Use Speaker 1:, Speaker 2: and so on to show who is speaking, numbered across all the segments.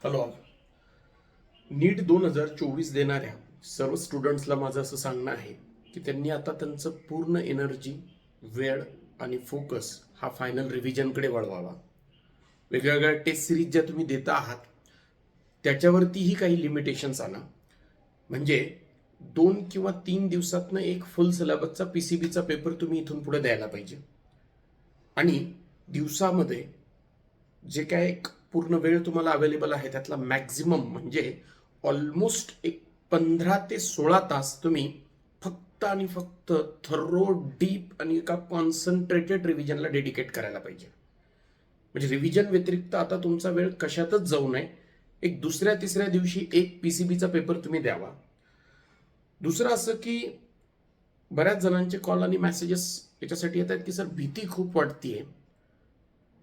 Speaker 1: Hello. नीट 2024 देणाऱ्या सर्व स्टुडंट्सला माझं असं सांगणं आहे की त्यांनी आता त्यांचं पूर्ण एनर्जी, वेळ आणि फोकस हा फायनल रिव्हिजनकडे वळवावा. वेगवेगळ्या टेस्ट सिरीज ज्या तुम्ही देता आहात त्याच्यावरतीही काही लिमिटेशन्स आणा. म्हणजे 2 किंवा 3 दिवसातनं एक फुल सिलेबसचा PCBचा पेपर तुम्ही इथून पुढे द्यायला पाहिजे. आणि दिवसामध्ये जे काय एक पूर्ण वेळ तुम्हाला अवेलेबल आहे त्यातला मॅक्झिमम म्हणजे ऑलमोस्ट एक 15 ते 16 तास तुम्ही फक्त आणि फक्त थरो डीप आणि एका कॉन्सन्ट्रेटेड रिव्हिजनला डेडिकेट करायला पाहिजे. म्हणजे रिव्हिजन व्यतिरिक्त आता तुमचा वेळ कशातच जाऊ नये. एक दुसऱ्या तिसऱ्या दिवशी एक PCBचा पेपर तुम्ही द्यावा. दुसरं असं की बऱ्याच जणांचे कॉल आणि मेसेजेस याच्यासाठी येतात की सर भीती खूप वाटतेय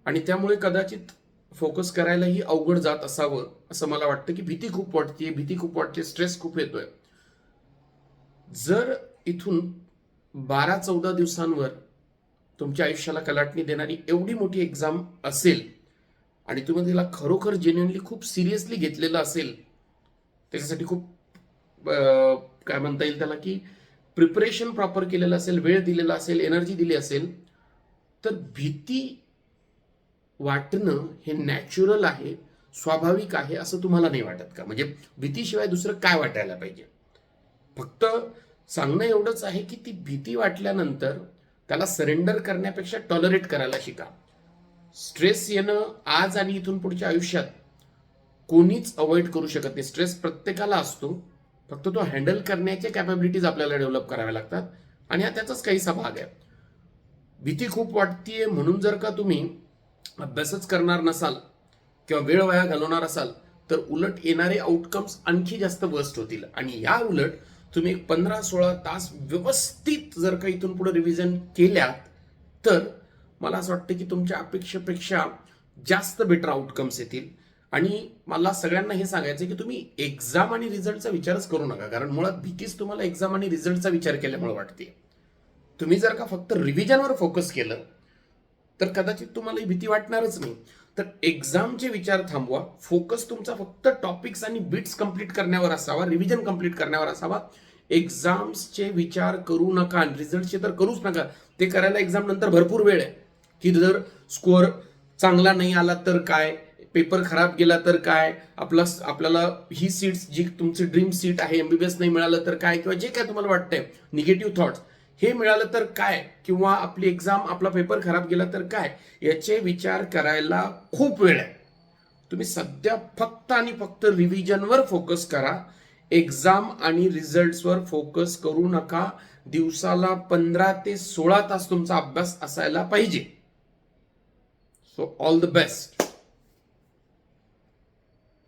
Speaker 1: आणि त्यामुळे कदाचित फोकस करायलाही अवघड जात असावं असं मला वाटतं की भीती खूप वाटते, स्ट्रेस खूप येतोय. जर इथून 12-14 दिवसांवर तुमच्या आयुष्याला कलाटणी देणारी एवढी मोठी एक्झाम असेल आणि तुम्ही तिला खरोखर जेन्युइनली खूप सिरियसली घेतलेलं असेल, त्याच्यासाठी खूप काय म्हणता येईल त्याला की प्रिपरेशन प्रॉपर केलेलं असेल, वेळ दिलेला असेल, एनर्जी दिली असेल, तर भीती वाटणं हे नॅचरल आहे, स्वाभाविक आहे असं तुम्हाला नाही वाटत का? म्हणजे भीतीशिवाय दुसरं काय वाटायला पाहिजे? फक्त सांगणं एवढंच आहे की ती भीती वाटल्यानंतर त्याला सरेंडर करण्यापेक्षा टॉलरेट करायला शिका. स्ट्रेस येणं आज आणि इथून पुढच्या आयुष्यात कोणीच अवॉइड करू शकत नाही. स्ट्रेस प्रत्येकाला असतो, फक्त तो हँडल करण्याच्या कॅपॅबिलिटीज आपल्याला डेव्हलप कराव्या लागतात आणि हा त्याचाच काहीसा भाग आहे. भीती खूप वाटतीये म्हणून जर का तुम्ही अभ्यासच करणार नसाल किंवा वेळ वाया घालवणार असाल तर उलट येणारे आउटकम्स आणखी जास्त वर्स्ट होतील. आणि या उलट तुम्ही 15-16 तास व्यवस्थित जर का इथून पुढे रिव्हिजन केल्यात तर मला असं वाटतं की तुमच्या अपेक्षेपेक्षा जास्त बेटर आउटकम्स येतील. आणि मला सगळ्यांना हे सांगायचं की तुम्ही एक्झाम आणि रिझल्टचा विचारच करू नका, कारण मुळात भीतीच तुम्हाला एक्झाम आणि रिझल्टचा विचार केल्यामुळे वाटते. तुम्ही जर का फक्त रिव्हिजनवर फोकस केलं तर कदाचित तुम्हाला ही भीती वाटणारच नाही. तर एक्झामचे विचार थांबवा, फोकस तुमचा फक्त टॉपिक्स आणि बिट्स कंप्लीट करण्यावर असावा, रिव्हिजन कंप्लीट करण्यावर असावा. एक्झाम्सचे विचार करू नका, रिझल्टचे तर करूच नका. ते करायला एक्झाम नंतर भरपूर वेळ आहे की जर स्कोअर चांगला नाही आला तर काय, पेपर खराब गेला तर काय, आपल्याला ही सीट्स जी तुमची ड्रीम सीट आहे MBBS नाही मिळालं तर काय, किंवा जे काय तुम्हाला वाटतंय निगेटिव्ह थॉट्स हे मिळालं तर काय, किंवा आपली एक्झाम आपला पेपर खराब गेला तर काय, याचे विचार करायला खूप वेळ आहे. तुम्ही सध्या फक्त आणि फक्त रिव्हिजनवर फोकस करा. एक्झाम आणि रिझल्ट्सवर फोकस करू नका. दिवसाला 15 ते 16 तास तुमचा अभ्यास असायला पाहिजे. So all the best.